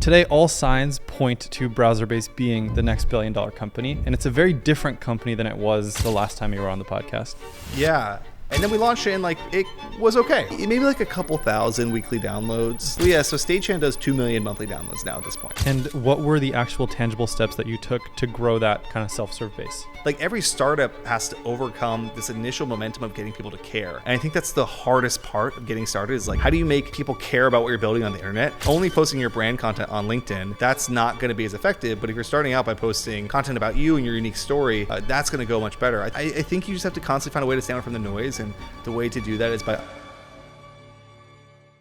Today, all signs point to Browserbase being the next billion-dollar company, and it's a very different company than it was the last time you were on the podcast. Yeah. And then we launched it and it was okay. Maybe like a couple thousand weekly downloads. Yeah, so Stagehand does 2 million monthly downloads now at this point. And what were the actual tangible steps that you took to grow that kind of self-serve base? Like every startup has to overcome this initial momentum of getting people to care. And I think that's the hardest part of getting started is like, how do you make people care about what you're building on the internet? Only posting your brand content on LinkedIn, that's not going to be as effective. But if you're starting out by posting content about you and your unique story, that's going to go much better. I think you just have to constantly find a way to stand out from the noise. And the way to do that is by...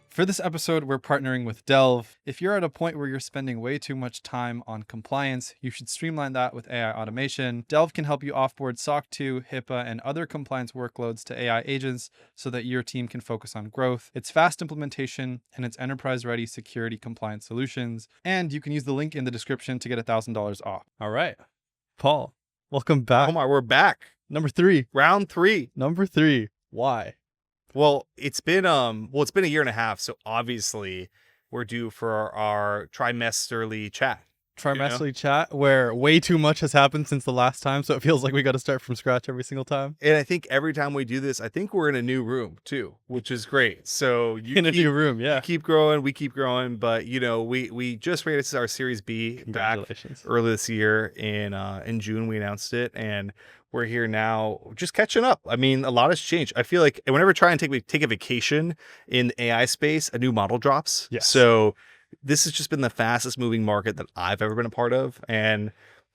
For this episode, we're partnering with Delve. If you're at a point where you're spending way too much time on compliance, you should streamline that with AI automation. Delve can help you offboard SOC 2, HIPAA, and other compliance workloads to AI agents so that your team can focus on growth. It's fast implementation and it's enterprise-ready security compliance solutions. And you can use the link in the description to get $1,000 off. All right, Paul, welcome back. Omar, we're back. Number 3. Round 3. Number 3. Why? Well, it's been a year and a half, so obviously we're due for our trimesterly chat. Chat, where way too much has happened since the last time, so it feels like we got to start from scratch every single time. And I think every time we do this, I think we're in a new room too, which is great. So a new room, yeah. You keep growing, we keep growing, but we just raised our Series B back early this year in June. We announced it, and we're here now just catching up. I mean, a lot has changed. I feel like whenever I try and take a vacation in the AI space, a new model drops. Yes. So this has just been the fastest moving market that I've ever been a part of. And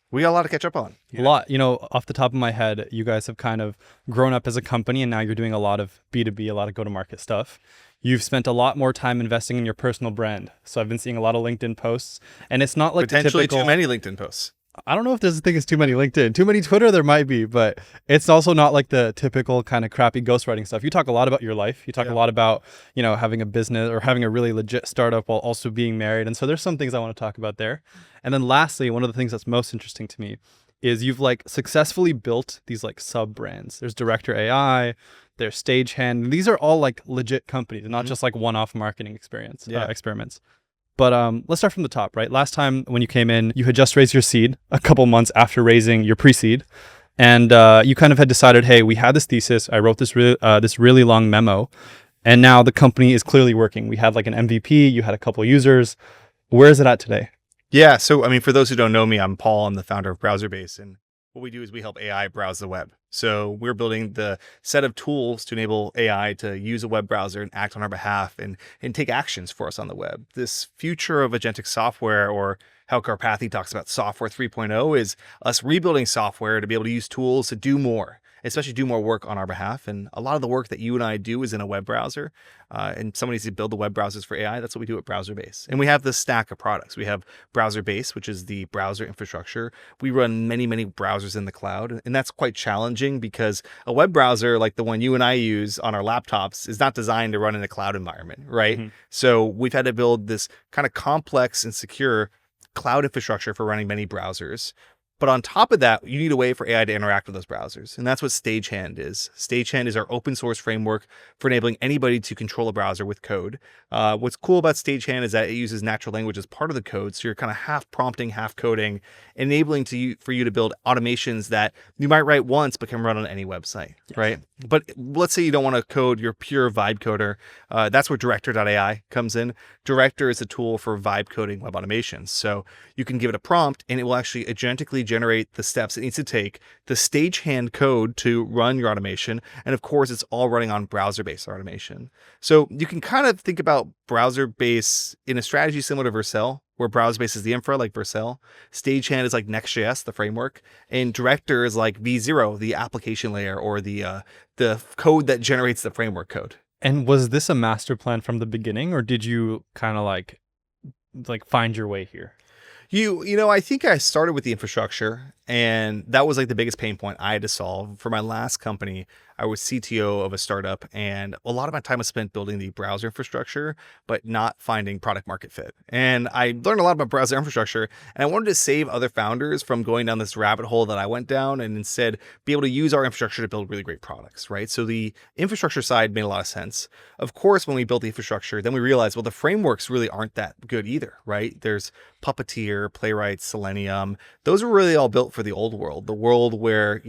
we got a lot to catch up on. A lot. Off the top of my head, you guys have kind of grown up as a company and now you're doing a lot of B2B, a lot of go-to-market stuff. You've spent a lot more time investing in your personal brand. So I've been seeing a lot of LinkedIn posts, and it's not like potentially the typical... too many LinkedIn posts. I don't know if there's a thing as too many LinkedIn. Too many Twitter, there might be, but it's also not like the typical kind of crappy ghostwriting stuff. You talk a lot about your life. You talk a lot about, having a business or having a really legit startup while also being married. And so there's some things I want to talk about there. And then lastly, one of the things that's most interesting to me is you've successfully built these sub brands. There's Director AI, there's Stagehand. These are all legit companies, not just one-off marketing experiments. But let's start from the top, right? Last time when you came in, you had just raised your seed a couple months after raising your pre-seed. And you kind of had decided, hey, we had this thesis. I wrote this really long memo. And now the company is clearly working. We had an MVP. You had a couple users. Where is it at today? Yeah. So, I mean, for those who don't know me, I'm Paul. I'm the founder of Browserbase. And what we do is we help AI browse the web. So we're building the set of tools to enable AI to use a web browser and act on our behalf and take actions for us on the web. This future of agentic software, or how Karpathy talks about software 3.0, is us rebuilding software to be able to use tools to do more, especially do more work on our behalf. And a lot of the work that you and I do is in a web browser. And someone needs to build the web browsers for AI. That's what we do at Browserbase. And we have this stack of products. We have Browserbase, which is the browser infrastructure. We run many, many browsers in the cloud. And that's quite challenging because a web browser like the one you and I use on our laptops is not designed to run in a cloud environment, right? Mm-hmm. So we've had to build this kind of complex and secure cloud infrastructure for running many browsers. But on top of that, you need a way for AI to interact with those browsers. And that's what Stagehand is. Stagehand is our open source framework for enabling anybody to control a browser with code. What's cool about Stagehand is that it uses natural language as part of the code. So you're kind of half prompting, half coding, enabling for you to build automations that you might write once, but can run on any website, right? But let's say you don't want to code your pure vibe coder. That's where Director.ai comes in. Director is a tool for vibe coding web automations. So you can give it a prompt and it will actually agentically generate the steps it needs to take, the Stagehand code to run your automation. And of course, it's all running on Browserbase automation. So you can kind of think about Browserbase in a strategy similar to Vercel, where Browserbase is the infra like Vercel. Stagehand is like Next.js, the framework. And Director is like V0, the application layer, or the code that generates the framework code. And was this a master plan from the beginning, or did you kind of like find your way here? I think I started with the infrastructure, and that was the biggest pain point I had to solve. For my last company, I was CTO of a startup, and a lot of my time was spent building the browser infrastructure, but not finding product market fit. And I learned a lot about browser infrastructure, and I wanted to save other founders from going down this rabbit hole that I went down, and instead be able to use our infrastructure to build really great products, right? So the infrastructure side made a lot of sense. Of course, when we built the infrastructure, then we realized, well, the frameworks really aren't that good either, right? There's Puppeteer, Playwright, Selenium. Those were really all built for the old world, the world where,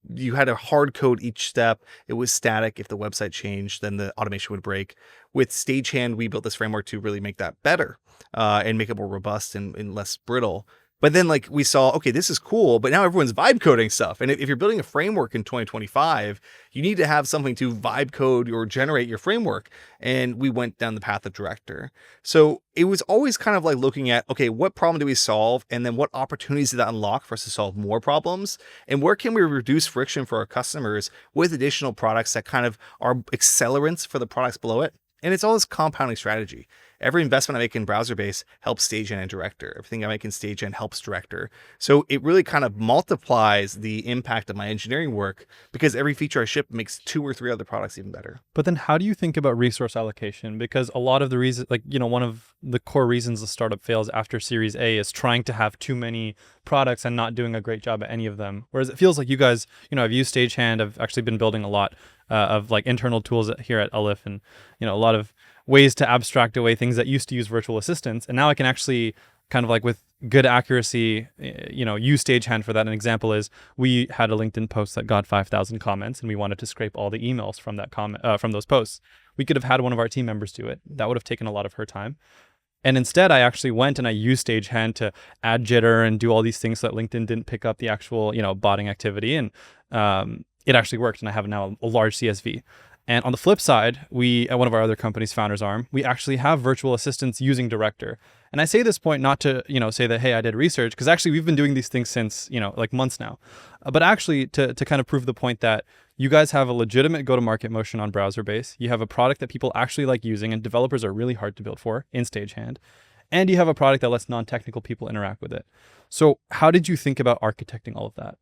you had to hard code each step. It was static. If the website changed, then the automation would break. With Stagehand, we built this framework to really make that better and make it more robust and less brittle. But then we saw, okay, this is cool, but now everyone's vibe coding stuff. And if you're building a framework in 2025, you need to have something to vibe code or generate your framework. And we went down the path of Director. So it was always kind of looking at, okay, what problem do we solve? And then what opportunities did that unlock for us to solve more problems? And where can we reduce friction for our customers with additional products that kind of are accelerants for the products below it? And it's all this compounding strategy. Every investment I make in Browserbase helps Stagehand and Director. Everything I make in Stagehand helps Director. So it really kind of multiplies the impact of my engineering work because every feature I ship makes 2 or 3 other products even better. But then how do you think about resource allocation? Because a lot of the reasons, one of the core reasons a startup fails after Series A is trying to have too many products and not doing a great job at any of them. Whereas it feels like you guys, I've used Stagehand. I've actually been building a lot of internal tools here at Aleph, and a lot of ways to abstract away things that used to use virtual assistants. And now I can actually kind of with good accuracy, use Stagehand for that. An example is we had a LinkedIn post that got 5,000 comments, and we wanted to scrape all the emails from that from those posts. We could have had one of our team members do it. That would have taken a lot of her time. And instead, I actually went and I used Stagehand to add jitter and do all these things so that LinkedIn didn't pick up the actual, botting activity. And it actually worked. And I have now a large CSV. And on the flip side, we, at one of our other companies, Founders Arm, we actually have virtual assistants using Director. And I say this point not to, say that, hey, I did research, because actually we've been doing these things since, months now. But actually to kind of prove the point that you guys have a legitimate go-to-market motion on Browserbase. You have a product that people actually like using and developers are really hard to build for in Stagehand. And you have a product that lets non-technical people interact with it. So how did you think about architecting all of that?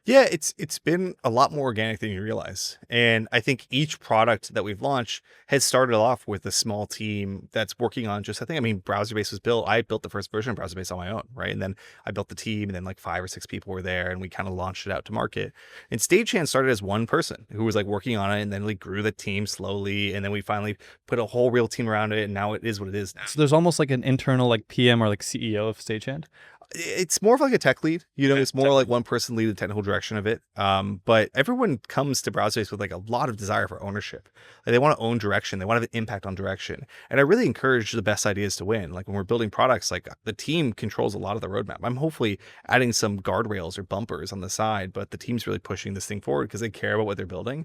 Yeah, it's been a lot more organic than you realize. And I think each product that we've launched has started off with a small team that's working on Browserbase was built. I built the first version of Browserbase on my own, right? And then I built the team, and then 5 or 6 people were there, and we kind of launched it out to market. And Stagehand started as one person who was working on it, and then we grew the team slowly, and then we finally put a whole real team around it, and now it is what it is now. So there's almost an internal PM or CEO of Stagehand? It's more of a tech lead, it's more one person lead the technical direction of it. But everyone comes to Browserbase with a lot of desire for ownership. They want to own direction. They want to have an impact on direction. And I really encourage the best ideas to win. When we're building products, the team controls a lot of the roadmap. I'm hopefully adding some guardrails or bumpers on the side, but the team's really pushing this thing forward because they care about what they're building.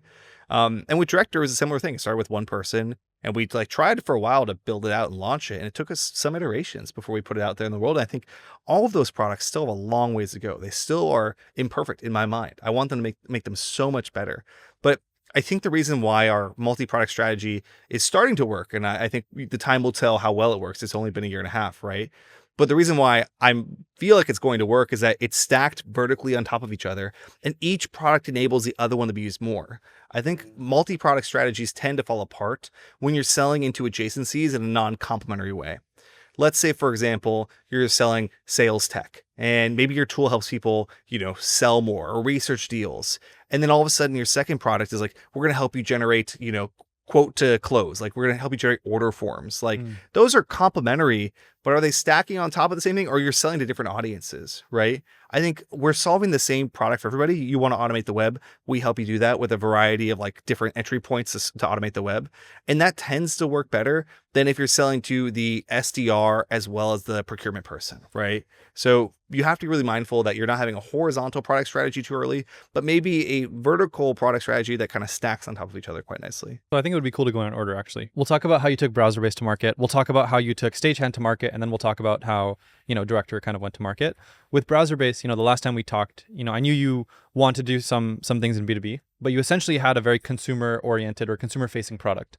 And with Director, it was a similar thing. It started with one person. And we tried for a while to build it out and launch it. And it took us some iterations before we put it out there in the world. And I think all of those products still have a long ways to go. They still are imperfect in my mind. I want them to make them so much better. But I think the reason why our multi-product strategy is starting to work, and I think the time will tell how well it works. It's only been a year and a half, right? But the reason why I feel like it's going to work is that it's stacked vertically on top of each other, and each product enables the other one to be used more. I think multi-product strategies tend to fall apart when you're selling into adjacencies in a non-complementary way. Let's say, for example, you're selling sales tech, and maybe your tool helps people, sell more or research deals. And then all of a sudden your second product is we're going to help you generate, quote to close. We're going to help you generate order forms. Those are complementary, but are they stacking on top of the same thing, or you're selling to different audiences, right? I think we're solving the same product for everybody. You want to automate the web. We help you do that with a variety of different entry points to automate the web. And that tends to work better than if you're selling to the SDR as well as the procurement person, right? So you have to be really mindful that you're not having a horizontal product strategy too early, but maybe a vertical product strategy that kind of stacks on top of each other quite nicely. So I think it would be cool to go in order, actually. We'll talk about how you took Browserbase to market. We'll talk about how you took Stagehand to market, and then we'll talk about how, Director kind of went to market. With Browserbase, the last time we talked, I knew you want to do some things in B2B, but you essentially had a very consumer-oriented or consumer-facing product.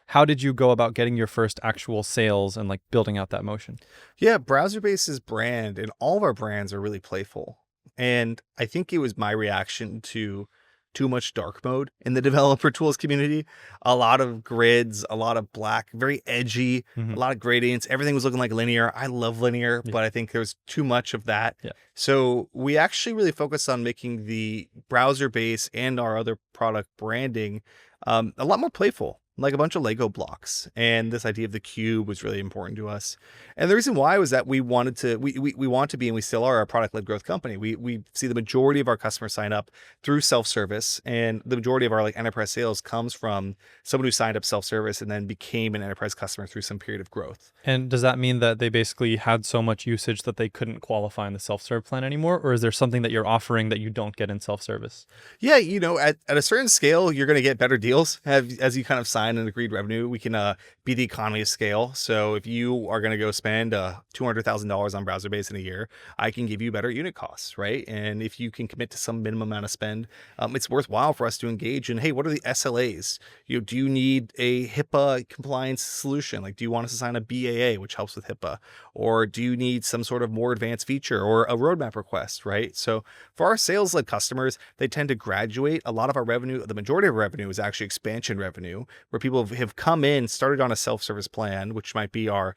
How did you go about getting your first actual sales and building out that motion? Yeah, Browserbase's brand and all of our brands are really playful. And I think it was my reaction to too much dark mode in the developer tools community. A lot of grids, a lot of black, very edgy, a lot of gradients. Everything was looking like linear. I love linear, but I think there's too much of that. Yeah. So we actually really focused on making the browser base and our other product branding a lot more playful, like a bunch of Lego blocks. And this idea of the cube was really important to us. And the reason why was that we wanted to, we want to be, and we still are, a product-led growth company. We see the majority of our customers sign up through self-service, and the majority of our like enterprise sales comes from someone who signed up self-service and then became an enterprise customer through some period of growth. And does that mean that they basically had so much usage that they couldn't qualify in the self-serve plan anymore? Or is there something that you're offering that you don't get in self-service? Yeah, at a certain scale, you're going to get better deals as you kind of sign an agreed revenue. We can be the economy of scale. So if you are going to go spend $200,000 on Browserbase in a year, I can give you better unit costs, right? And if you can commit to some minimum amount of spend, it's worthwhile for us to engage in, hey, what are the SLAs? Do you need a HIPAA compliance solution? Like, do you want us to sign a BAA, which helps with HIPAA? Or do you need some sort of more advanced feature or a roadmap request, right? So for our sales-led customers, they tend to graduate. A lot of our revenue, the majority of our revenue is actually expansion revenue, where people have come in, started on a self-service plan, which might be our,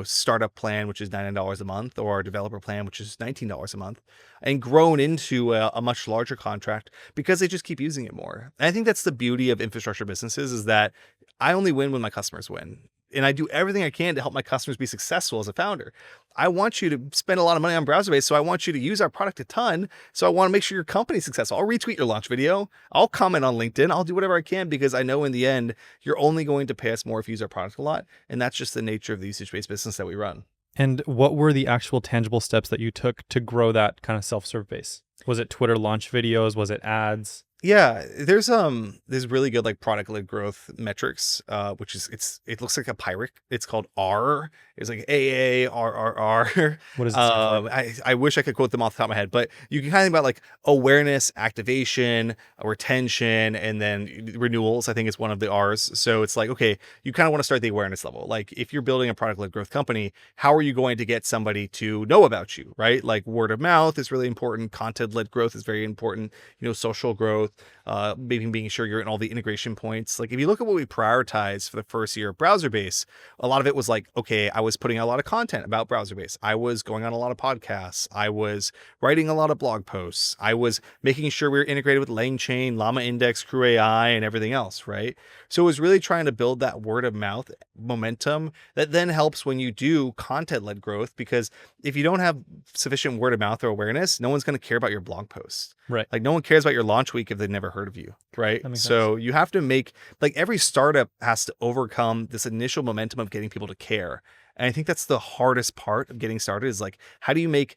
startup plan, which is $99 a month, or our developer plan, which is $19 a month, and grown into a much larger contract because they just keep using it more. And I think that's the beauty of infrastructure businesses, is that I only win when my customers win. And I do everything I can to help my customers be successful as a founder. I want you to spend a lot of money on Browserbase, so I want you to use our product a ton. So I want to make sure your company's successful. I'll retweet your launch video. I'll comment on LinkedIn. I'll do whatever I can, because I know in the end, you're only going to pay us more if you use our product a lot. And that's just the nature of the usage-based business that we run. And what were the actual tangible steps that you took to grow that kind of self-serve base? Was it Twitter launch videos? Was it ads? Yeah, there's really good like product-led growth metrics, which is it looks like a pirate. It's called R. It's like AARRR. What does it stand for? I wish I could quote them off the top of my head, but you can kind of think about like awareness, activation, retention, and then renewals. I think is one of the R's. So it's like, okay, you kind of want to start the awareness level. Like if you're building a product-led growth company, how are you going to get somebody to know about you, right? Like word of mouth is really important. Content-led growth is very important. Social growth. Maybe being sure you're in all the integration points. Like if you look at what we prioritized for the first year of Browserbase, a lot of it was like, okay, I was putting out a lot of content about Browserbase. I was going on a lot of podcasts. I was writing a lot of blog posts. I was making sure we were integrated with LangChain, Llama Index, Crew AI, and everything else, right? So it was really trying to build that word of mouth momentum that then helps when you do content-led growth, because if you don't have sufficient word of mouth or awareness, no one's going to care about your blog posts. Right. Like no one cares about your launch week if they've never heard of you, right? So you have to make, like every startup has to overcome this initial momentum of getting people to care. And I think that's the hardest part of getting started, is like, how do you make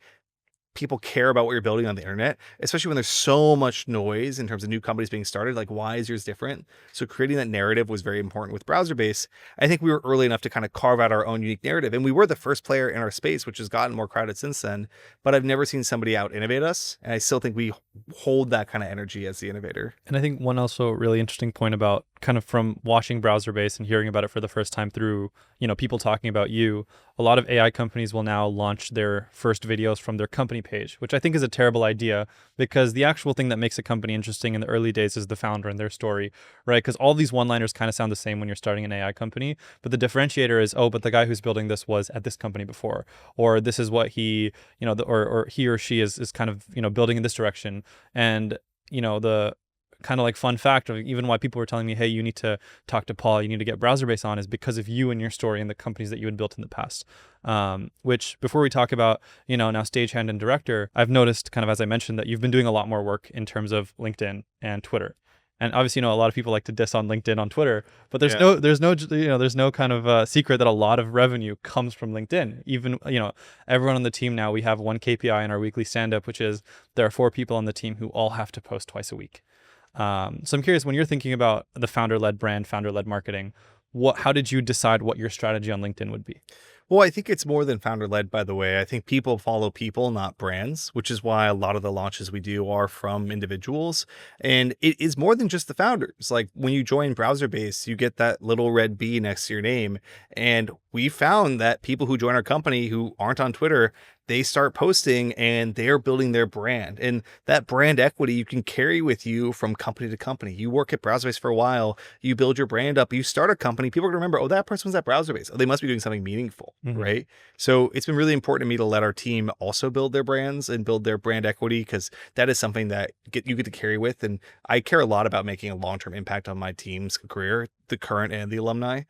people care about what you're building on the internet, especially when there's so much noise in terms of new companies being started? Like, why is yours different? So creating that narrative was very important with Browserbase. I think we were early enough to kind of carve out our own unique narrative, and we were the first player in our space, which has gotten more crowded since then, but I've never seen somebody out innovate us. And I still think we hold that kind of energy as the innovator. And I think one also really interesting point about kind of from watching Browserbase and hearing about it for the first time through, people talking about you, a lot of AI companies will now launch their first videos from their company page, which I think is a terrible idea, because the actual thing that makes a company interesting in the early days is the founder and their story, right? Because all these one-liners kind of sound the same when you're starting an AI company, but the differentiator is, oh, but the guy who's building this was at this company before, or this is what he, or he or she is kind of, building in this direction. And, the kind of like fun fact of even why people were telling me, hey, you need to talk to Paul, you need to get Browserbase on, is because of you and your story and the companies that you had built in the past. Which before we talk about, now Stagehand and Director, I've noticed kind of, as I mentioned, that you've been doing a lot more work in terms of LinkedIn and Twitter. And obviously, a lot of people like to diss on LinkedIn on Twitter, but there's no kind of secret that a lot of revenue comes from LinkedIn. Even, everyone on the team now, we have one KPI in our weekly stand-up, which is there are 4 people on the team who all have to post twice a week. So I'm curious, when you're thinking about the founder-led brand, founder-led marketing, how did you decide what your strategy on LinkedIn would be? Well, I think it's more than founder-led, by the way. I think people follow people, not brands, which is why a lot of the launches we do are from individuals. And it is more than just the founders. Like when you join Browserbase, you get that little red B next to your name. And we found that people who join our company who aren't on Twitter they start posting and they're building their brand. And that brand equity you can carry with you from company to company. You work at Browserbase for a while, you build your brand up, you start a company, people are going to remember, oh, that person was at Browserbase. Oh, they must be doing something meaningful, right? So it's been really important to me to let our team also build their brands and build their brand equity, because that is something that you get to carry with. And I care a lot about making a long-term impact on my team's career, the current and the alumni.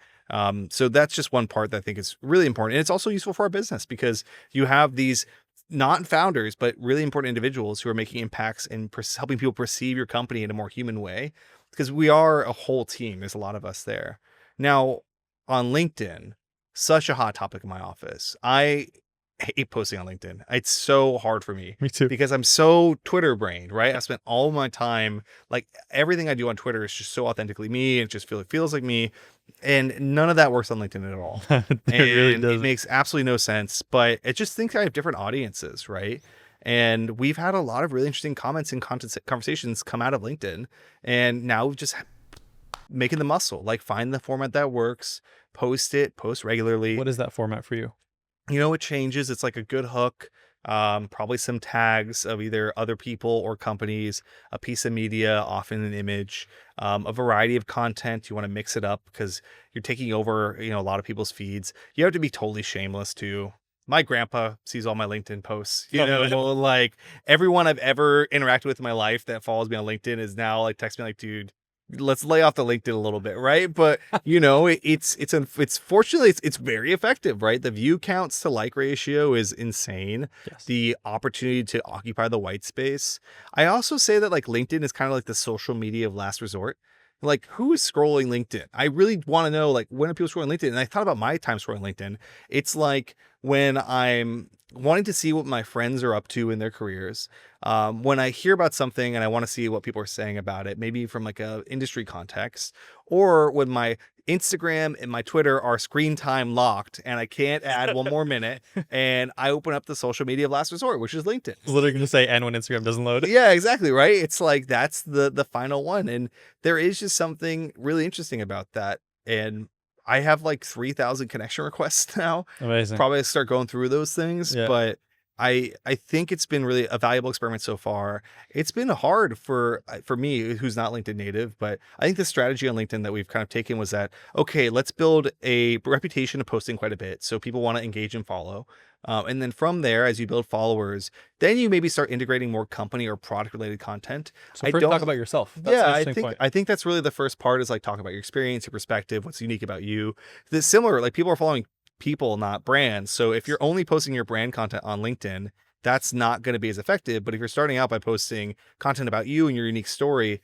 So that's just one part that I think is really important. And it's also useful for our business because you have these not founders, but really important individuals who are making impacts and helping people perceive your company in a more human way, because we are a whole team. There's a lot of us there. Now, on LinkedIn, such a hot topic in my office. I hate posting on LinkedIn. It's so hard for me. Me too. Because I'm so Twitter brained, right? I spent all my time, like everything I do on Twitter is just so authentically me. And it feels like me. And none of that works on LinkedIn at all. It makes absolutely no sense, but it just thinks I have different audiences, right? And we've had a lot of really interesting comments and conversations come out of LinkedIn. And now we've just making the muscle, like find the format that works, post regularly. What is that format for you? It changes. It's like a good hook, probably some tags of either other people or companies, a piece of media, often an image, a variety of content. You want to mix it up because you're taking over, a lot of people's feeds. You have to be totally shameless too. My grandpa sees all my LinkedIn posts, like everyone I've ever interacted with in my life that follows me on LinkedIn is now like text me like, dude, let's lay off the LinkedIn a little bit, right? But it's fortunately it's very effective, right? The view counts to like ratio is insane. Yes. The opportunity to occupy the white space. I also say that like LinkedIn is kind of like the social media of last resort. Like, who is scrolling LinkedIn? I really want to know, like, when are people scrolling LinkedIn? And I thought about my time scrolling LinkedIn. It's like when I'm wanting to see what my friends are up to in their careers. When I hear about something and I want to see what people are saying about it, maybe from like a industry context, or when my Instagram and my Twitter are screen time locked and I can't add one more minute, and I open up the social media of last resort, which is LinkedIn. I was literally going to say, and when Instagram doesn't load. Yeah, exactly. Right. It's like, that's the final one. And there is just something really interesting about that. And I have like 3,000 connection requests now. Amazing. Probably start going through those things, Yeah. but I think it's been really a valuable experiment so far. It's been hard for me, who's not LinkedIn native, but I think the strategy on LinkedIn that we've kind of taken was that, okay, let's build a reputation of posting quite a bit so people want to engage and follow. And then from there, as you build followers, then you maybe start integrating more company or product related content. So first talk about yourself. That's yeah, an interesting point. I think that's really the first part, is like talk about your experience, your perspective, what's unique about you. This similar, like people are following people, not brands. So if you're only posting your brand content on LinkedIn, that's not going to be as effective. But if you're starting out by posting content about you and your unique story,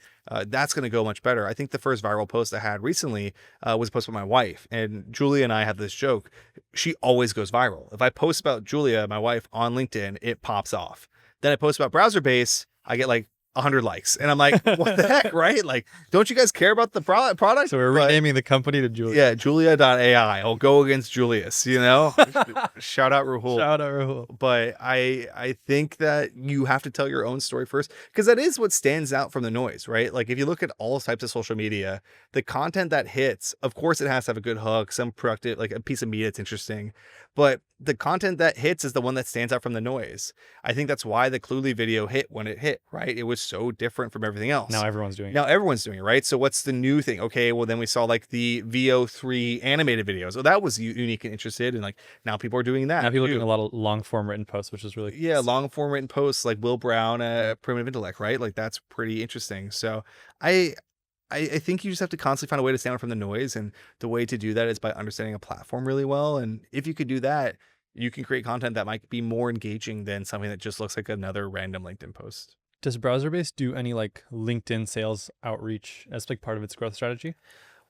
that's going to go much better. I think the first viral post I had recently was a post with my wife, and Julia and I have this joke. She always goes viral. If I post about Julia, my wife, on LinkedIn, it pops off. Then I post about Browserbase, I get like 100 likes, and I'm like, what the heck, right? Like, don't you guys care about the product? So we're renaming the company to Julia. Yeah, Julia.ai. I'll go against Julius, Shout out Rahul. Shout out Rahul. But I think that you have to tell your own story first, because that is what stands out from the noise, right? Like, if you look at all types of social media, the content that hits, of course, it has to have a good hook, some productive, like a piece of media that's interesting. But the content that hits is the one that stands out from the noise. I think that's why the Cluely video hit when it hit, right? It was so different from everything else. Now everyone's doing it, right? So what's the new thing? Okay, well, then we saw like the VO3 animated videos. So that was unique and interested. And like, now people are doing that. Now people are doing a lot of long form written posts, which is really cool. Yeah, long form written posts like Will Brown, Primitive Intellect, right? Like, that's pretty interesting. So I think you just have to constantly find a way to stand out from the noise. And the way to do that is by understanding a platform really well. And if you could do that, you can create content that might be more engaging than something that just looks like another random LinkedIn post. Does Browserbase do any like LinkedIn sales outreach as like part of its growth strategy?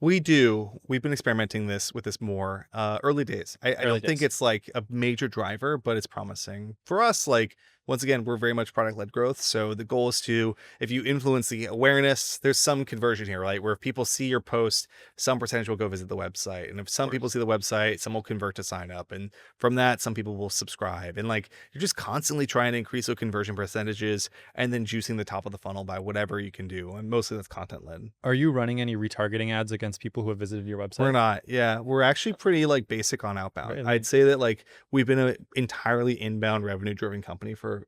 We do. We've been experimenting with this more. Early days. I don't think it's like a major driver, but it's promising. For us, like once again, we're very much product-led growth. So the goal is to, if you influence the awareness, there's some conversion here, right? Where if people see your post, some percentage will go visit the website. And if some people see the website, some will convert to sign up. And from that, some people will subscribe. And like, you're just constantly trying to increase those conversion percentages and then juicing the top of the funnel by whatever you can do. And mostly that's content-led. Are you running any retargeting ads against people who have visited your website? We're not. Yeah. We're actually pretty like basic on outbound. Really? I'd say that like we've been an entirely inbound revenue driven company for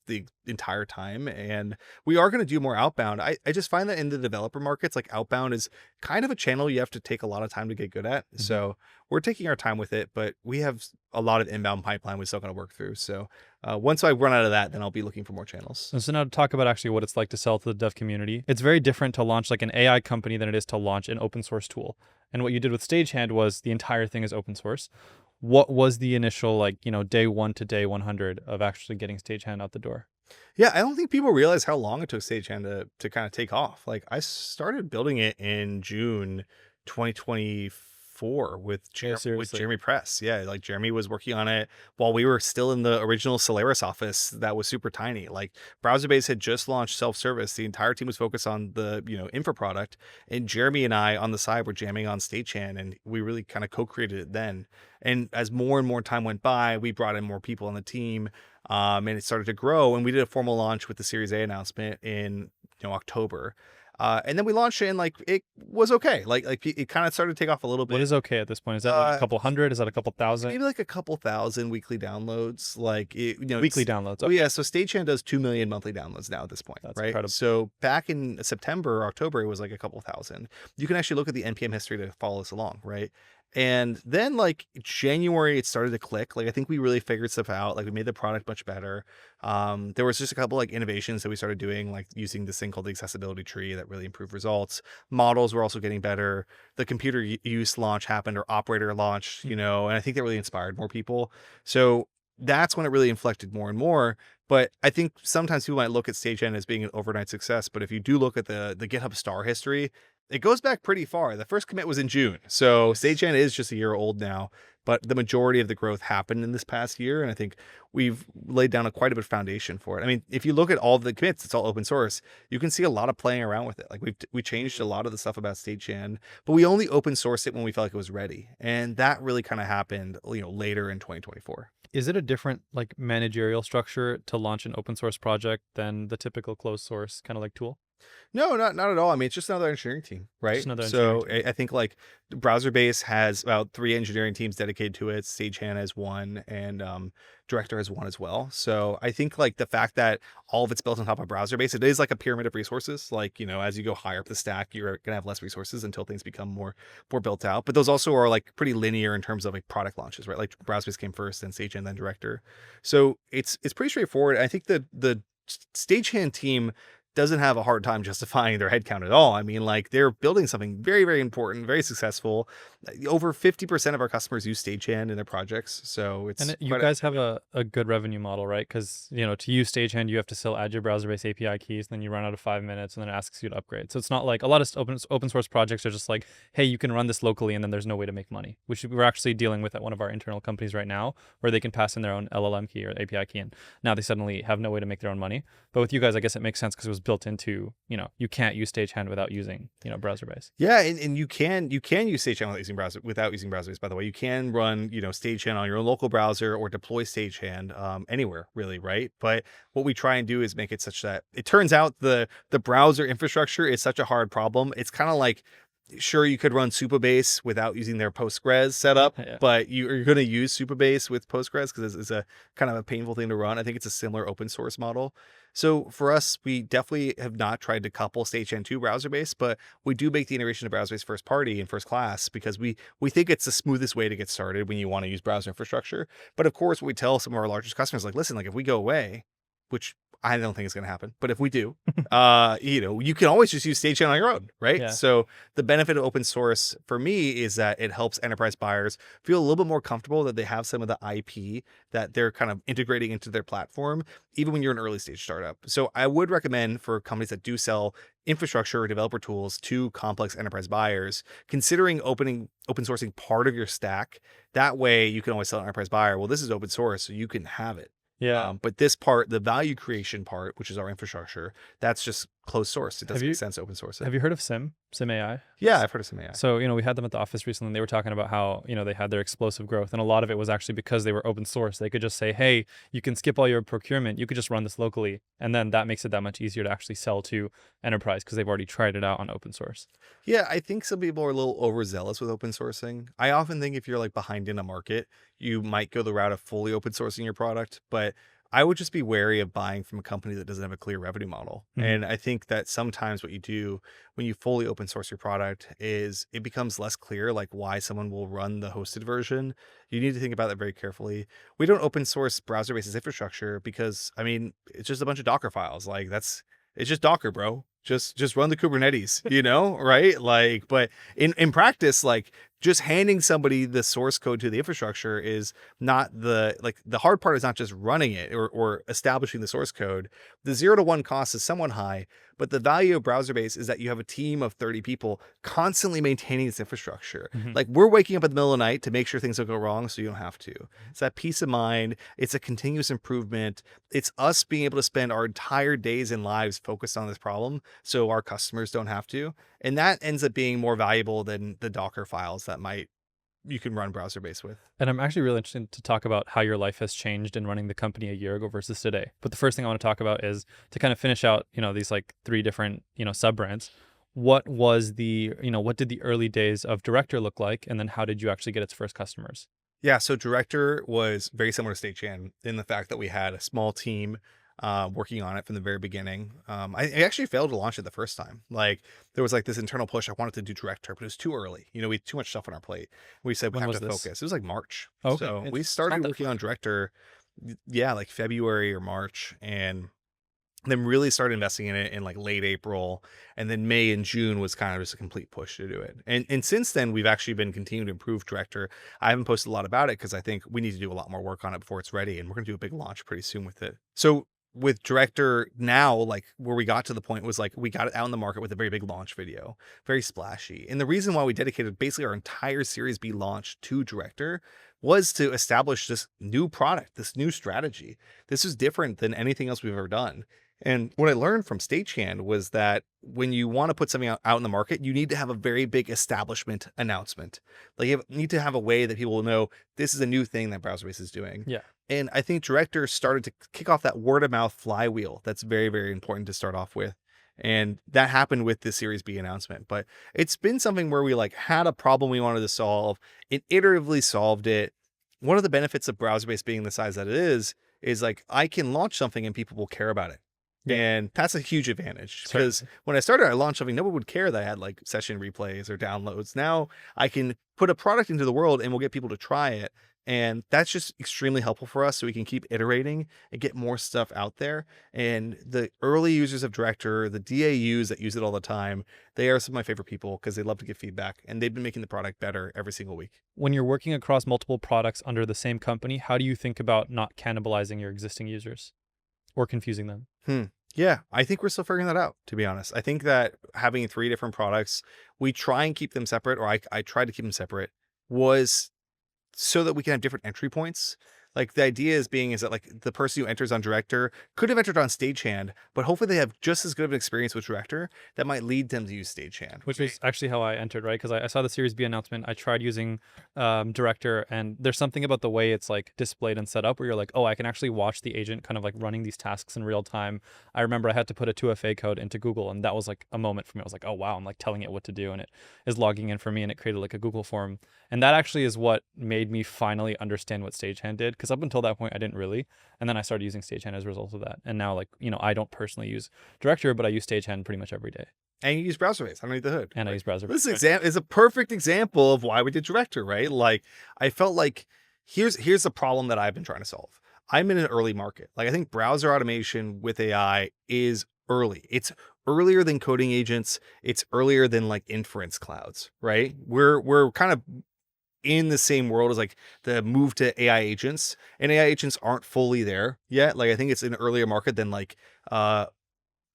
the entire time, and we are going to do more outbound. I just find that in the developer markets, like outbound is kind of a channel you have to take a lot of time to get good at. So we're taking our time with it, but we have a lot of inbound pipeline we're still going to work through. So once I run out of that, then I'll be looking for more channels. And so now to talk about actually what it's like to sell to the dev community, it's very different to launch like an AI company than it is to launch an open source tool. And what you did with Stagehand was the entire thing is open source. What was the initial, like, day 1 to day 100 of actually getting Stagehand out the door? Yeah, I don't think people realize how long it took Stagehand to kind of take off. Like I started building it in June 2024 with Jeremy Press. Yeah, like Jeremy was working on it while we were still in the original Solaris office that was super tiny. Like Browserbase had just launched self-service. The entire team was focused on the, infra product, and Jeremy and I on the side were jamming on Stagehand, and we really kind of co-created it then. And as more and more time went by, we brought in more people on the team. And it started to grow, and we did a formal launch with the Series A announcement in October, and then we launched it, and like it was okay. Like it kind of started to take off a little bit. What is okay at this point? Is that like a couple hundred? Is that a couple thousand? Maybe like a couple thousand weekly downloads. Like weekly downloads. Okay. Yeah, so Stagehand does 2 million monthly downloads now at this point. That's right. Incredible. So back in September or October, it was like a couple thousand. You can actually look at the NPM history to follow us along, right? And then like January, it started to click. Like I think we really figured stuff out. Like we made the product much better. There was just a couple like innovations that we started doing, like using this thing called the accessibility tree that really improved results. Models were also getting better. The computer use launch happened, or operator launched, and I think that really inspired more people. So that's when it really inflected more and more. But I think sometimes people might look at Stagehand as being an overnight success. But if you do look at the GitHub star history, it goes back pretty far. The first commit was in June. So Stagehand is just a year old now, but the majority of the growth happened in this past year. And I think we've laid down quite a bit of foundation for it. I mean, if you look at all the commits, it's all open source. You can see a lot of playing around with it. Like we changed a lot of the stuff about Stagehand, but we only open sourced it when we felt like it was ready. And that really kind of happened, later in 2024. Is it a different like managerial structure to launch an open source project than the typical closed source kind of like tool? No, not at all. I mean, it's just another engineering team, right? Just another engineering team. I think like Browserbase has about 3 engineering teams dedicated to it. Stagehand has 1, and Director has 1 as well. So I think like the fact that all of it's built on top of Browserbase, it is like a pyramid of resources. Like, as you go higher up the stack, you're gonna have less resources until things become more built out. But those also are like pretty linear in terms of like product launches, right? Like Browserbase came first, then Stagehand, then Director. So it's pretty straightforward. I think the Stagehand team doesn't have a hard time justifying their headcount at all. I mean, like they're building something very, very important, very successful. Over 50% of our customers use Stagehand in their projects. So it's you guys have a good revenue model, right? Because to use Stagehand, you have to still add your Browserbase API keys, then you run out of 5 minutes, and then it asks you to upgrade. So it's not like a lot of open source projects are just like, hey, you can run this locally, and then there's no way to make money. Which we're actually dealing with at one of our internal companies right now, where they can pass in their own LLM key or API key, and now they suddenly have no way to make their own money. But with you guys, I guess it makes sense because it was built into, you can't use Stagehand without using, Browserbase. Yeah, and you can use Stagehand without using Browserbase, by the way. You can run, Stagehand on your own local browser or deploy Stagehand anywhere, really, right? But what we try and do is make it such that it turns out the browser infrastructure is such a hard problem. It's kind of like, sure, you could run Supabase without using their Postgres setup, but you're going to use Supabase with Postgres because it's a kind of a painful thing to run. I think it's a similar open source model. So for us, we definitely have not tried to couple Stagehand to Browserbase, but we do make the integration to Browserbase first party and first class because we think it's the smoothest way to get started when you want to use browser infrastructure. But of course, what we tell some of our largest customers, like, listen, like if we go away, which I don't think it's going to happen, but if we do, you can always just use Stagehand on your own, right? Yeah. So the benefit of open source for me is that it helps enterprise buyers feel a little bit more comfortable that they have some of the IP that they're kind of integrating into their platform, even when you're an early stage startup. So I would recommend for companies that do sell infrastructure or developer tools to complex enterprise buyers, considering open sourcing part of your stack. That way you can always tell an enterprise buyer, well, this is open source, so you can have it. Yeah. But this part, the value creation part, which is our infrastructure, that's just closed source. It doesn't make sense to open source it. Have you heard of Sim AI? Yeah, I've heard of Sim AI. So, we had them at the office recently, and they were talking about how, they had their explosive growth. And a lot of it was actually because they were open source. They could just say, hey, you can skip all your procurement. You could just run this locally. And then that makes it that much easier to actually sell to enterprise because they've already tried it out on open source. Yeah, I think some people are a little overzealous with open sourcing. I often think if you're like behind in a market, you might go the route of fully open sourcing your product, but I would just be wary of buying from a company that doesn't have a clear revenue model. Mhm. And I think that sometimes what you do when you fully open source your product is it becomes less clear like why someone will run the hosted version. You need to think about that very carefully. We don't open source Browserbase's infrastructure because I mean, it's just a bunch of Docker files. Like it's just Docker, bro. Just run the Kubernetes, right? Like, but in practice, like just handing somebody the source code to the infrastructure is not the hard part is not just running it or establishing the source code. The 0 to 1 cost is somewhat high, but the value of Browserbase is that you have a team of 30 people constantly maintaining this infrastructure. Mhm. Like we're waking up in the middle of the night to make sure things don't go wrong so you don't have to. It's that peace of mind. It's a continuous improvement. It's us being able to spend our entire days and lives focused on this problem so our customers don't have to. And that ends up being more valuable than the Docker files that you can run Browserbase with. And I'm actually really interested to talk about how your life has changed in running the company a year ago versus today. But the first thing I want to talk about is to kind of finish out, these like 3 different, sub brands. What was what did the early days of Director look like? And then how did you actually get its first customers? Yeah, so Director was very similar to Stagehand in the fact that we had a small team working on it from the very beginning. I actually failed to launch it the first time. Like there was like this internal push. I wanted to do Director, but it was too early. We had too much stuff on our plate. We said we When have was to this? focus. It was like March. Oh, okay. So we It's started not that working far. on Director, yeah, like February or March, and then really started investing in it in like late April, and then May and June was kind of just a complete push to do it. And since then we've actually been continuing to improve Director. I haven't posted a lot about it because I think we need to do a lot more work on it before it's ready, and we're gonna do a big launch pretty soon with it. So with Director now, like where we got to the point was like we got it out in the market with a very big launch video, very splashy. And the reason why we dedicated basically our entire Series B launch to Director was to establish this new product, this new strategy. This is different than anything else we've ever done. And what I learned from Stagehand was that when you want to put something out in the market, you need to have a very big establishment announcement. Like you need to have a way that people will know this is a new thing that Browserbase is doing. Yeah. And I think Director started to kick off that word of mouth flywheel. That's very, very important to start off with. And that happened with the Series B announcement. But it's been something where we like had a problem we wanted to solve. It iteratively solved it. One of the benefits of Browserbase being the size that it is like I can launch something and people will care about it. Yeah. And that's a huge advantage because when I started, I launched something, nobody would care that I had like session replays or downloads. Now I can put a product into the world and we'll get people to try it. And that's just extremely helpful for us so we can keep iterating and get more stuff out there. And the early users of Director, the DAUs that use it all the time, they are some of my favorite people because they love to give feedback and they've been making the product better every single week. When you're working across multiple products under the same company, how do you think about not cannibalizing your existing users or confusing them? Yeah, I think we're still figuring that out, to be honest. I think that having 3 different products, we try and keep them separate, or I try to keep them separate, was so that we can have different entry points. Like the idea is that like the person who enters on Director could have entered on Stagehand, but hopefully they have just as good of an experience with Director that might lead them to use Stagehand. Which is actually how I entered, right? Because I saw the Series B announcement. I tried using Director, and there's something about the way it's like displayed and set up where you're like, oh, I can actually watch the agent kind of like running these tasks in real time. I remember I had to put a 2FA code into Google, and that was like a moment for me. I was like, oh, wow, I'm like telling it what to do, and it is logging in for me, and it created like a Google form. And that actually is what made me finally understand what Stagehand did, because up until that point, I didn't really. And then I started using Stagehand as a result of that. And now, like, I don't personally use Director, but I use Stagehand pretty much every day. And you use Browserbase underneath the hood. And I use Browserbase. This is a perfect example of why we did Director, right? Like, I felt like here's the problem that I've been trying to solve. I'm in an early market. Like, I think browser automation with AI is early. It's earlier than coding agents. It's earlier than like inference clouds, right? We're kind of in the same world as like the move to AI agents, and AI agents aren't fully there yet. Like I think it's an earlier market than like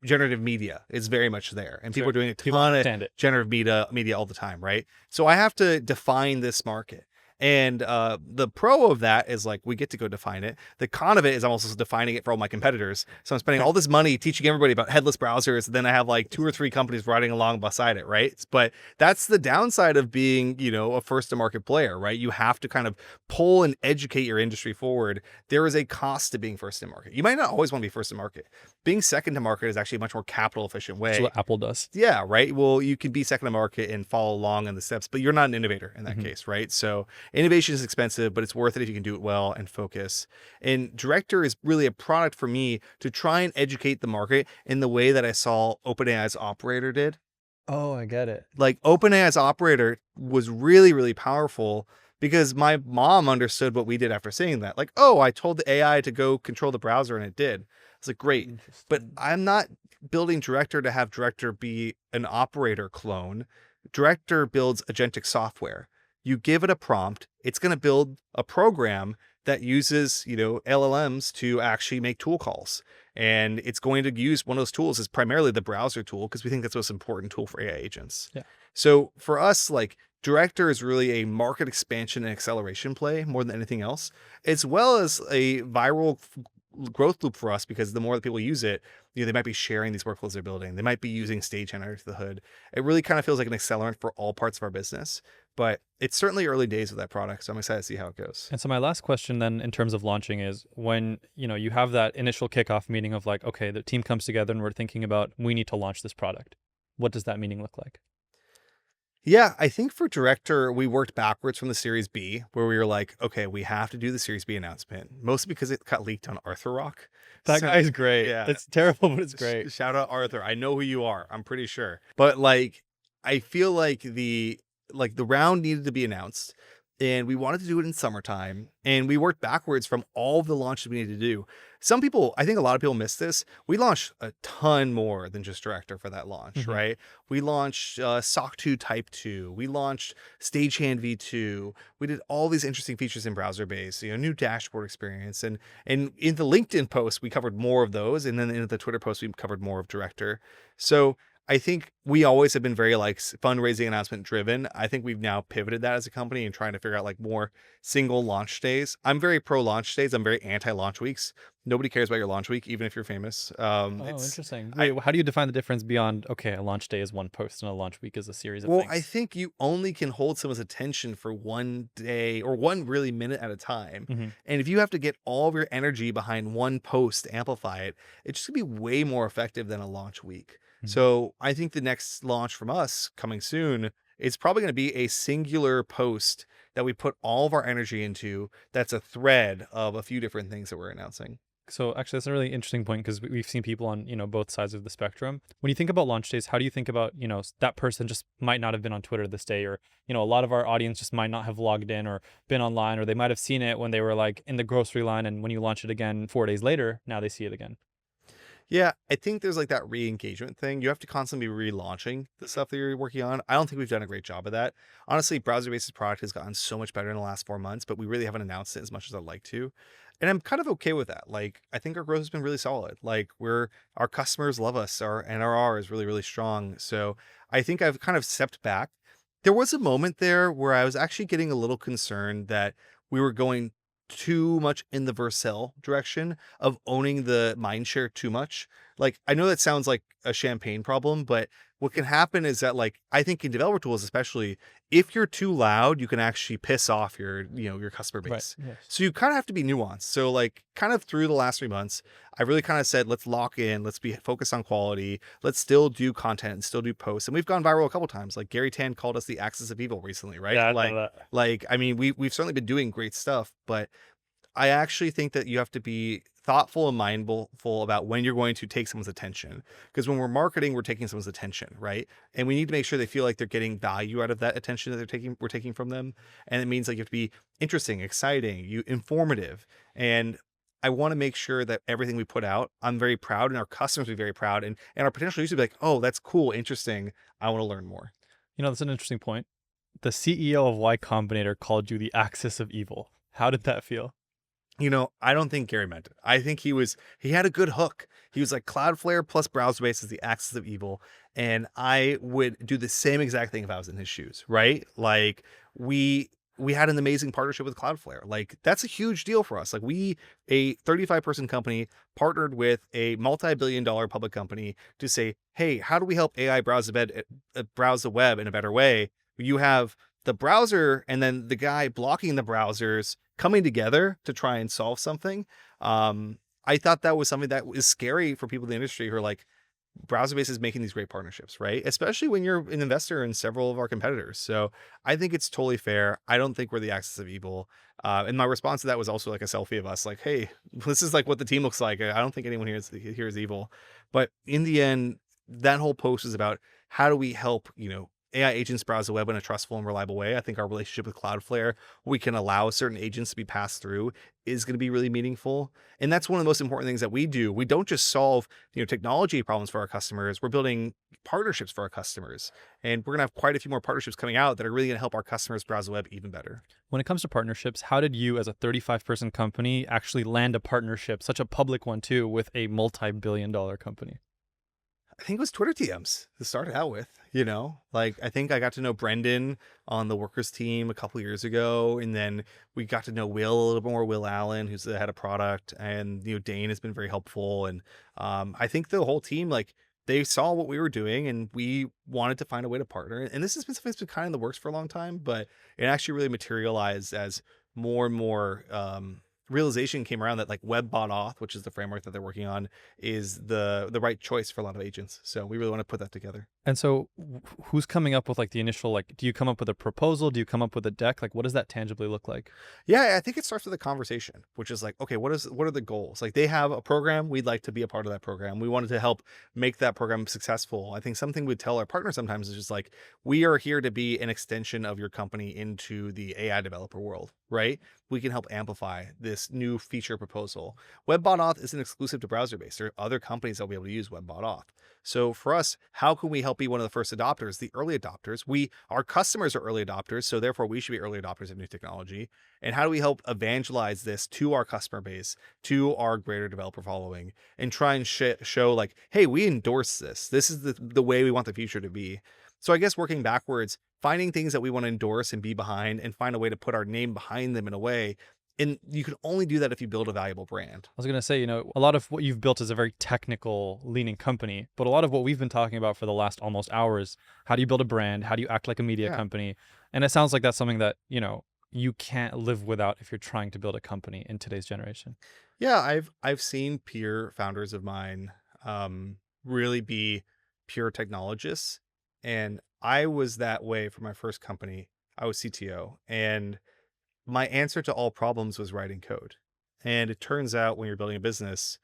generative media is very much there, and people are doing a ton of generative media all the time, right? So I have to define this market, And the pro of that is like we get to go define it. The con of it is I'm also defining it for all my competitors. So I'm spending all this money teaching everybody about headless browsers. Then I have like 2 or 3 companies riding along beside it, right? But that's the downside of being, a first to market player, right? You have to kind of pull and educate your industry forward. There is a cost to being first to market. You might not always want to be first to market. Being second to market is actually a much more capital efficient way. That's what Apple does. Yeah, right. Well, you can be second to market and follow along in the steps, but you're not an innovator in that case, right? So innovation is expensive, but it's worth it if you can do it well and focus. And Director is really a product for me to try and educate the market in the way that I saw OpenAI's Operator did. Oh, I get it. Like OpenAI's Operator was really, really powerful because my mom understood what we did after seeing that. Like, oh, I told the AI to go control the browser and it did. It's like, great. But I'm not building Director to have Director be an Operator clone. Director builds agentic software. You give it a prompt, it's going to build a program that uses, LLMs to actually make tool calls. And it's going to use one of those tools is primarily the browser tool because we think that's the most important tool for AI agents. Yeah. So for us, like Director is really a market expansion and acceleration play more than anything else, as well as a viral growth loop for us because the more that people use it, they might be sharing these workflows they're building. They might be using Stagehand under the hood. It really kind of feels like an accelerant for all parts of our business, but it's certainly early days with that product. So I'm excited to see how it goes. And so my last question then in terms of launching is when, you have that initial kickoff meeting of like, okay, the team comes together and we're thinking about, we need to launch this product. What does that meeting look like? Yeah, I think for Director, we worked backwards from the Series B, where we were like, okay, we have to do the Series B announcement, mostly because it got leaked on Arthur Rock. That guy's great. Yeah. It's terrible, but it's great. Shout out Arthur. I know who you are. I'm pretty sure. But like, I feel like the round needed to be announced. And we wanted to do it in summertime. And we worked backwards from all the launches we needed to do. Some people, I think a lot of people missed this. We launched a ton more than just Director for that launch, right? We launched SOC 2 Type 2. We launched Stagehand V2. We did all these interesting features in Browserbase, new dashboard experience. And in the LinkedIn post, we covered more of those. And then in the Twitter post, we covered more of Director. So I think we always have been very like fundraising announcement driven. I think we've now pivoted that as a company and trying to figure out like more single launch days. I'm very pro launch days. I'm very anti launch weeks. Nobody cares about your launch week, even if you're famous. Interesting. Wait, how do you define the difference beyond, okay, a launch day is one post and a launch week is a series of things? I think you only can hold someone's attention for one day or one really minute at a time. And if you have to get all of your energy behind one post to amplify it, it's just gonna be way more effective than a launch week. So I think the next launch from us coming soon, it's probably going to be a singular post that we put all of our energy into. That's a thread of a few different things that we're announcing. So actually, that's a really interesting point because we've seen people on, both sides of the spectrum. When you think about launch days, how do you think about, that person just might not have been on Twitter this day, or, a lot of our audience just might not have logged in or been online, or they might have seen it when they were like in the grocery line. And when you launch it again 4 days later, now they see it again. Yeah, I think there's like that re-engagement thing. You have to constantly be relaunching the stuff that you're working on. I don't think we've done a great job of that. Honestly, Browserbase's product has gotten so much better in the last 4 months, but we really haven't announced it as much as I'd like to. And I'm kind of okay with that. Like, I think our growth has been really solid. Like, our customers love us. Our NRR is really, really strong. So I think I've kind of stepped back. There was a moment there where I was actually getting a little concerned that we were going too much in the Vercel direction of owning the mindshare too much. Like, I know that sounds like a champagne problem, but what can happen is that, like, I think in developer tools, especially, if you're too loud, you can actually piss off your customer base. Right. Yes. So you kind of have to be nuanced. So like kind of through the last 3 months, I really kind of said, let's lock in, let's be focused on quality. Let's still do content and still do posts. And we've gone viral a couple times. Like Gary Tan called us the axis of evil recently, right? Yeah, I know that. Like, I mean, we've certainly been doing great stuff, but I actually think that you have to be thoughtful and mindful about when you're going to take someone's attention. Because when we're marketing, we're taking someone's attention, right? And we need to make sure they feel like they're getting value out of that attention that we're taking from them. And it means like you have to be interesting, exciting, informative. And I want to make sure that everything we put out, I'm very proud, and our customers will be very proud, and our potential users will be like, oh, that's cool, interesting. I want to learn more. That's an interesting point. The CEO of Y Combinator called you the axis of evil. How did that feel? I don't think Gary meant it. I think he had a good hook. He was like, Cloudflare plus Browserbase is the axis of evil. And I would do the same exact thing if I was in his shoes, right? Like, we we had an amazing partnership with Cloudflare. Like that's a huge deal for us. Like we, a 35-person company, partnered with a multi-billion-dollar public company to say, hey, how do we help AI browse the web in a better way? You have the browser and then the guy blocking the browsers coming together to try and solve something. I thought that was something that is scary for people in the industry who are like, Browserbase is making these great partnerships, right? Especially when you're an investor in several of our competitors. So I think it's totally fair. I don't think we're the axis of evil. And my response to that was also like a selfie of us, like, hey, this is like what the team looks like. I don't think anyone here is evil. But in the end, that whole post is about how do we help, AI agents browse the web in a trustful and reliable way. I think our relationship with Cloudflare, we can allow certain agents to be passed through, is going to be really meaningful. And that's one of the most important things that we do. We don't just solve, technology problems for our customers. We're building partnerships for our customers. And we're going to have quite a few more partnerships coming out that are really going to help our customers browse the web even better. When it comes to partnerships, how did you as a 35-person company actually land a partnership, such a public one too, with a multi-billion-dollar company? I think it was Twitter TMs to start out with, like I think I got to know Brendan on the workers team a couple years ago. And then we got to know Will a little bit more, Will Allen, who's the head of product. And, Dane has been very helpful. And I think the whole team, like they saw what we were doing and we wanted to find a way to partner. And this has been something that's been kind of in the works for a long time, but it actually really materialized as more and more, realization came around that like WebBot Auth, which is the framework that they're working on, is the right choice for a lot of agents. So we really want to put that together. And so who's coming up with like the initial, like, do you come up with a proposal? Do you come up with a deck? Like, what does that tangibly look like? Yeah, I think it starts with a conversation, which is like, okay, what are the goals? Like they have a program, we'd like to be a part of that program. We wanted to help make that program successful. I think something we'd tell our partners sometimes is just like, we are here to be an extension of your company into the AI developer world, right? We can help amplify this new feature proposal. WebBot Auth isn't exclusive to Browserbase. There are other companies that will be able to use WebBot Auth. So for us, how can we help be one of the first adopters, the early adopters? Our customers are early adopters, so therefore we should be early adopters of new technology. And how do we help evangelize this to our customer base, to our greater developer following, and try and show like, hey, we endorse this. This is the way we want the future to be. So I guess working backwards, finding things that we want to endorse and be behind and find a way to put our name behind them in a way. And you can only do that if you build a valuable brand. I was going to say, a lot of what you've built is a very technical leaning company, but a lot of what we've been talking about for the last almost hour is how do you build a brand? How do you act like a media company? And it sounds like that's something that, you can't live without if you're trying to build a company in today's generation. Yeah, I've seen peer founders of mine really be pure technologists. And I was that way for my first company. I was CTO. And my answer to all problems was writing code. And it turns out when you're building a business,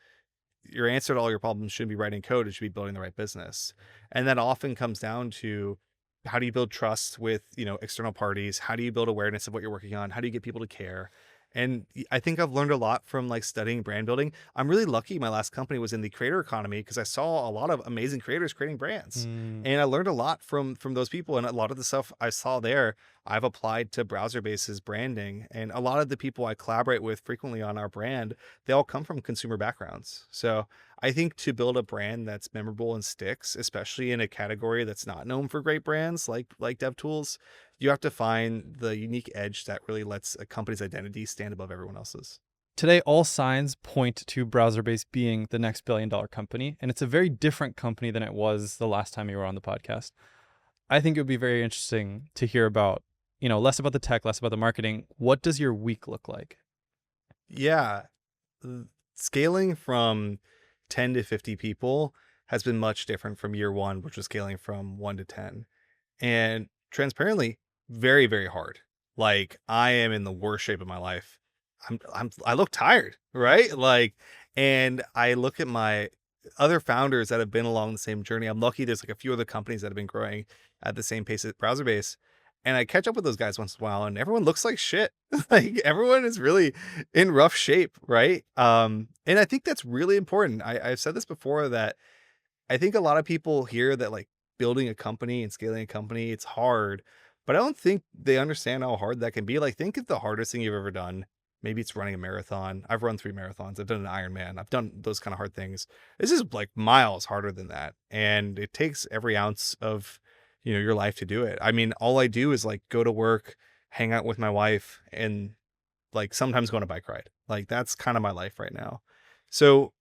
your answer to all your problems shouldn't be writing code. It should be building the right business. And that often comes down to how do you build trust with, external parties? How do you build awareness of what you're working on? How do you get people to care? And I think I've learned a lot from like studying brand building. I'm really lucky my last company was in the creator economy because I saw a lot of amazing creators creating brands. And I learned a lot from those people. And a lot of the stuff I saw there, I've applied to Browserbase's branding. And a lot of the people I collaborate with frequently on our brand, they all come from consumer backgrounds. So I think to build a brand that's memorable and sticks, especially in a category that's not known for great brands like DevTools, you have to find the unique edge that really lets a company's identity stand above everyone else's. Today, all signs point to Browserbase being the next billion-dollar company, and it's a very different company than it was the last time you were on the podcast. I think it would be very interesting to hear about, less about the tech, less about the marketing. What does your week look like? Yeah, scaling from 10 to 50 people has been much different from year one, which was scaling from 1 to 10. And transparently, very, very hard. Like I am in the worst shape of my life. I look tired, right? Like, and I look at my other founders that have been along the same journey. I'm lucky there's like a few other companies that have been growing at the same pace as Browserbase. And I catch up with those guys once in a while and everyone looks like shit. Like everyone is really in rough shape, right? And I think that's really important. I've said this before that I think a lot of people hear that like building a company and scaling a company, it's hard, but I don't think they understand how hard that can be. Like think of the hardest thing you've ever done. Maybe it's running a marathon. I've run 3 marathons. I've done an Ironman. I've done those kind of hard things. This is like miles harder than that. And it takes every ounce of, your life to do it. I mean, all I do is like go to work, hang out with my wife, and like sometimes go on a bike ride. Like that's kind of my life right now. So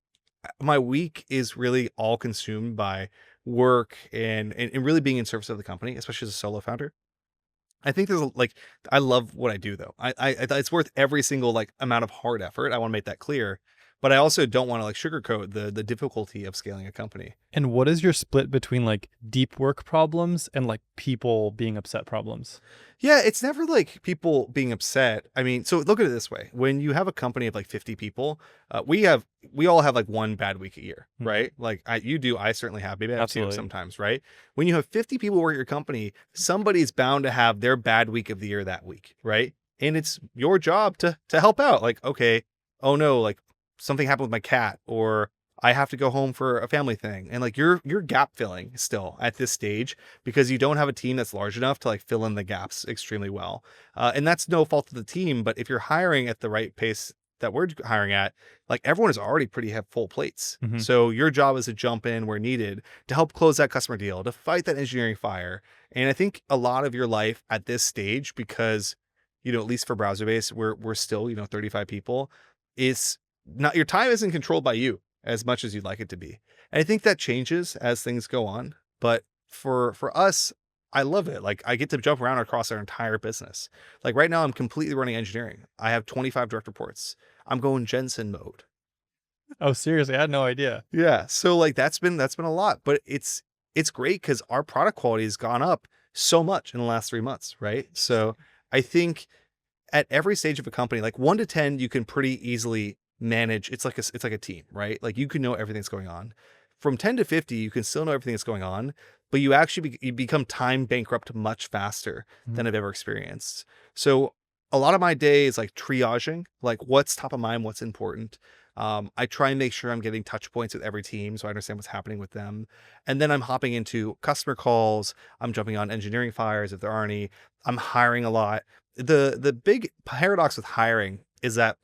my week is really all consumed by work and really being in service of the company, especially as a solo founder. I think like I love what I do though. It's worth every single like amount of hard effort. I want to make that clear, but I also don't want to like sugarcoat the difficulty of scaling a company. And what is your split between like deep work problems and like people being upset problems? Yeah, it's never like people being upset. I mean, so look at it this way. When you have a company of like 50 people, we all have like one bad week a year, right? Like you do, I certainly have, maybe I have two sometimes, right? When you have 50 people work at your company, somebody's bound to have their bad week of the year that week, right? And it's your job to help out. Like, okay, oh no, like something happened with my cat, or I have to go home for a family thing. And like you're gap filling still at this stage because you don't have a team that's large enough to like fill in the gaps extremely well. And that's no fault of the team, but if you're hiring at the right pace that we're hiring at, like everyone is already pretty have full plates. So your job is to jump in where needed to help close that customer deal, to fight that engineering fire. And I think a lot of your life at this stage, because, you know, at least for Browserbase, we're still, 35 people, is not, your time isn't controlled by you as much as you'd like it to be. And I think that changes as things go on. But for us, I love it. Like I get to jump around across our entire business. Like right now I'm completely running engineering. I have 25 direct reports. I'm going Jensen mode. Oh, seriously? I had no idea. Yeah. So like that's been a lot, but it's great because our product quality has gone up so much in the last 3 months. Right. So I think at every stage of a company, like 1 to 10, you can pretty easily manage. It's like a team, right? Like you can know everything that's going on. From 10 to 50, you can still know everything that's going on, but you actually you become time bankrupt much faster than I've ever experienced. So a lot of my day is like triaging, like what's top of mind, what's important. I try and make sure I'm getting touch points with every team so I understand what's happening with them. And then I'm hopping into customer calls. I'm jumping on engineering fires if there are any. I'm hiring a lot. The big paradox with hiring is that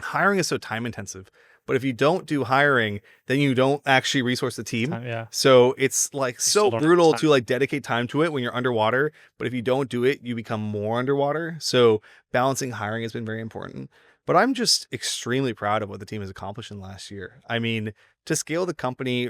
hiring is so time intensive, but if you don't do hiring, then you don't actually resource the team. So it's like so brutal to like dedicate time to it when you're underwater. But if you don't do it, you become more underwater. So balancing hiring has been very important. But I'm just extremely proud of what the team has accomplished in the last year. I mean, to scale the company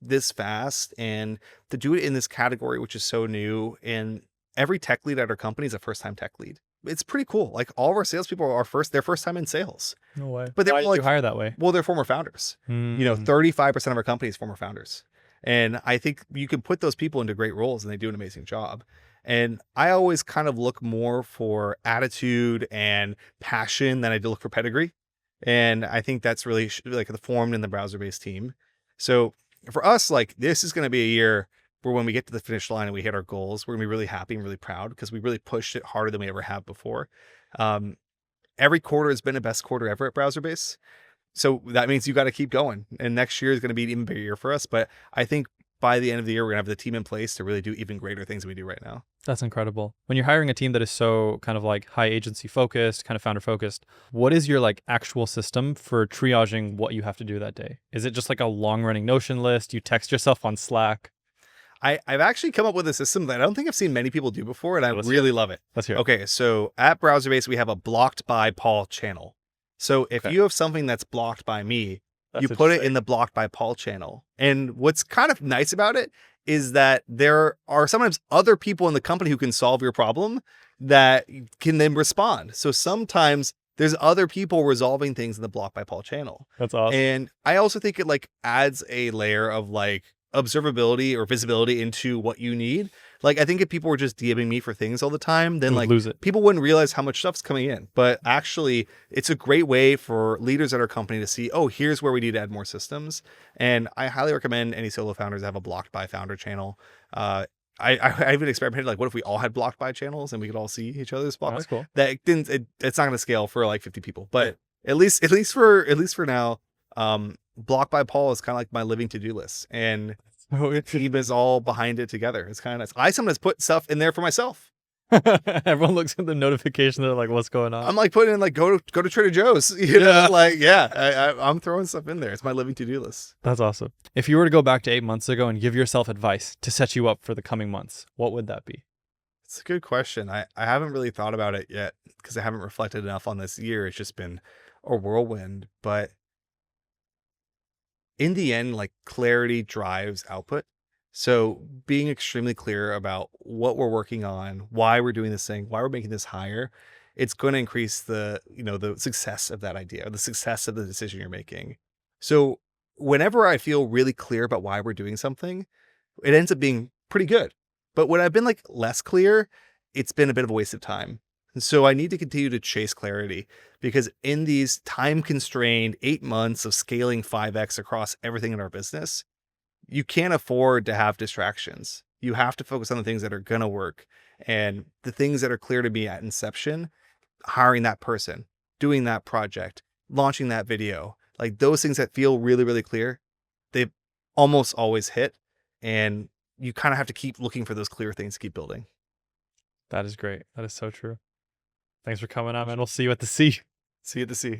this fast and to do it in this category, which is so new, and every tech lead at our company is a first-time tech lead. It's pretty cool. Like all of our salespeople are their first time in sales. No way. But they're Why did like, you hire that way? Well, they're former founders. 35% of our company is former founders. And I think you can put those people into great roles and they do an amazing job. And I always kind of look more for attitude and passion than I do look for pedigree. And I think that's really like formed in the Browserbase team. So for us, like this is going to be a year where when we get to the finish line and we hit our goals, we're gonna be really happy and really proud because we really pushed it harder than we ever have before. Every quarter has been the best quarter ever at Browserbase. So that means you got to keep going. And next year is going to be an even bigger year for us. But I think by the end of the year, we're gonna have the team in place to really do even greater things than we do right now. That's incredible. When you're hiring a team that is so kind of like high agency focused, kind of founder focused, what is your like actual system for triaging what you have to do that day? Is it just like a long running Notion list? You text yourself on Slack? I've actually come up with a system that I don't think I've seen many people do before, and I really love it. Let's hear it. Okay, so at Browserbase, we have a blocked by Paul channel. So if you have something that's blocked by me, you put it in the blocked by Paul channel. And what's kind of nice about it is that there are sometimes other people in the company who can solve your problem that can then respond. So sometimes there's other people resolving things in the blocked by Paul channel. That's awesome. And I also think it like adds a layer of like observability or visibility into what you need. Like I think if people were just DMing me for things all the time, then like people wouldn't realize how much stuff's coming in. But actually it's a great way for leaders at our company to see, oh, here's where we need to add more systems. And I highly recommend any solo founders have a blocked by founder channel. I even experimented, like what if we all had blocked by channels and we could all see each other's blocked? That's cool. It's not going to scale for like 50 people, but at least for now, blocked by Paul is kind of like my living to-do list, and team is all behind it together. It's kind of nice. I sometimes put stuff in there for myself. Everyone looks at the notification. They're like, "What's going on?" I'm like putting in like go to Trader Joe's. You know, like I'm throwing stuff in there. It's my living to-do list. That's awesome. If you were to go back to 8 months ago and give yourself advice to set you up for the coming months, what would that be? It's a good question. I haven't really thought about it yet because I haven't reflected enough on this year. It's just been a whirlwind. But in the end, like clarity drives output. So being extremely clear about what we're working on, why we're doing this thing, why we're making this hire, it's going to increase the success of that idea, or the success of the decision you're making. So whenever I feel really clear about why we're doing something, it ends up being pretty good. But when I've been like less clear, it's been a bit of a waste of time. And so I need to continue to chase clarity because in these time constrained 8 months of scaling 5x across everything in our business, you can't afford to have distractions. You have to focus on the things that are going to work, and the things that are clear to me at inception, hiring that person, doing that project, launching that video, like those things that feel really, really clear, they almost always hit. And you kind of have to keep looking for those clear things to keep building. That is great. That is so true. Thanks for coming on, man. We'll see you at the sea. See you at the sea.